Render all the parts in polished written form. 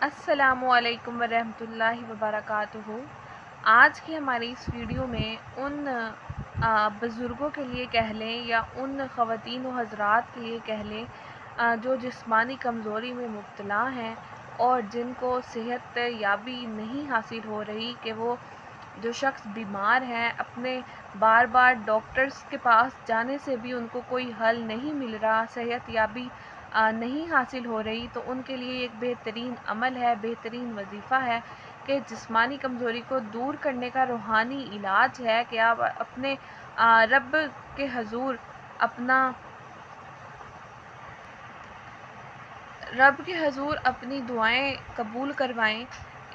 अस्सलामुअलैकुम वरहमतुल्लाहि वबरकातुहू। आज की हमारी इस वीडियो में उन बुज़ुर्गों के लिए कह लें या उन ख़वातीन व हज़रात के लिए कह लें जो जिस्मानी कमज़ोरी में मुब्तला हैं और जिनको सेहत याबी नहीं हासिल हो रही, कि वो जो शख्स बीमार हैं अपने बार बार डॉक्टर्स के पास जाने से भी उनको कोई हल नहीं मिल रहा, सेहत याबी नहीं हासिल हो रही, तो उनके लिए एक बेहतरीन अमल है, बेहतरीन वजीफ़ा है कि जिस्मानी कमज़ोरी को दूर करने का रूहानी इलाज है कि आप अपने रब के हजूर अपनी दुआएं कबूल करवाएं,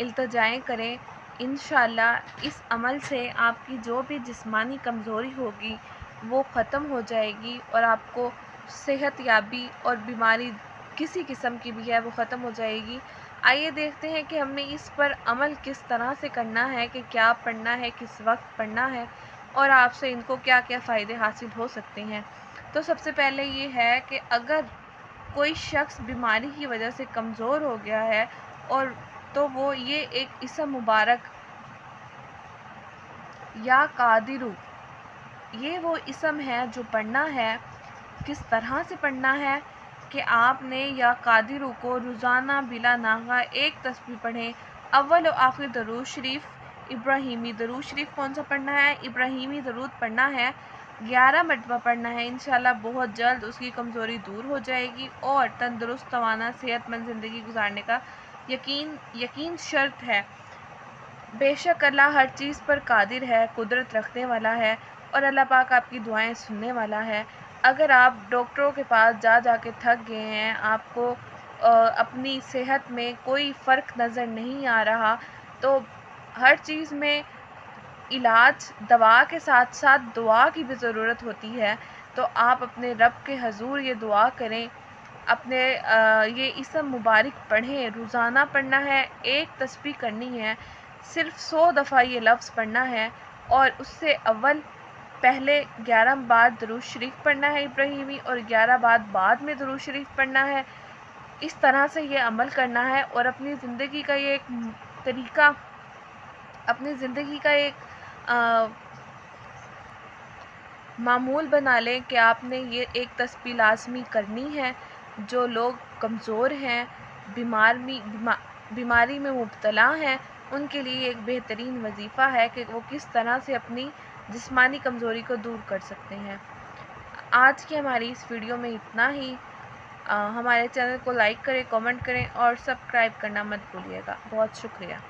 इल्तिजाएं करें। इंशाअल्लाह इस अमल से आपकी जो भी जिस्मानी कमज़ोरी होगी वो ख़त्म हो जाएगी और आपको सेहत याबी और बीमारी किसी किस्म की भी है वो ख़त्म हो जाएगी। आइए देखते हैं कि हमने इस पर अमल किस तरह से करना है, कि क्या पढ़ना है, किस वक्त पढ़ना है और आपसे इनको क्या क्या फ़ायदे हासिल हो सकते हैं। तो सबसे पहले ये है कि अगर कोई शख्स बीमारी की वजह से कमज़ोर हो गया है और तो वो ये एक इसम मुबारक या कादिरू, ये वो इसम है जो पढ़ना है। किस तरह से पढ़ना है कि आपने या कादिरू को रोज़ाना बिला नागा एक तस्बीह पढ़ें। अव्वल और आखिर दरूद शरीफ, इब्राहीमी दरूद शरीफ कौन सा पढ़ना है? इब्राहीमी दरूद पढ़ना है, 11 मरतबा पढ़ना है। इंशाल्लाह बहुत जल्द उसकी कमज़ोरी दूर हो जाएगी और तंदुरुस्त तवाना सेहतमंद ज़िंदगी गुजारने का यकीन शर्त है। बेशक अल्लाह हर चीज़ पर कादिर है, कुदरत रखने वाला है और अल्लाह पाक आपकी दुआएं सुनने वाला है। अगर आप डॉक्टरों के पास जा के थक गए हैं, आपको अपनी सेहत में कोई फ़र्क नज़र नहीं आ रहा, तो हर चीज़ में इलाज दवा के साथ साथ दुआ की भी ज़रूरत होती है। तो आप अपने रब के हजूर ये दुआ करें, अपने ये इसम मुबारक पढ़ें। रोज़ाना पढ़ना है, एक तस्बीह करनी है, सिर्फ 100 दफ़ा ये लफ्ज़ पढ़ना है और उससे अव्वल पहले 11 बार दरूद शरीफ पढ़ना है इब्राहीमी और 11 बार बाद में दरूद शरीफ पढ़ना है। इस तरह से ये अमल करना है और अपनी ज़िंदगी का ये एक तरीका, अपनी ज़िंदगी का एक मामूल बना लें कि आपने ये एक तस्बीह लाज़मी करनी है। जो लोग कमज़ोर हैं, बीमारी में मुब्तला हैं, उनके लिए एक बेहतरीन वजीफ़ा है कि वो किस तरह से अपनी जिस्मानी कमज़ोरी को दूर कर सकते हैं। आज की हमारी इस वीडियो में इतना ही। हमारे चैनल को लाइक करें, कमेंट करें और सब्सक्राइब करना मत भूलिएगा। बहुत शुक्रिया।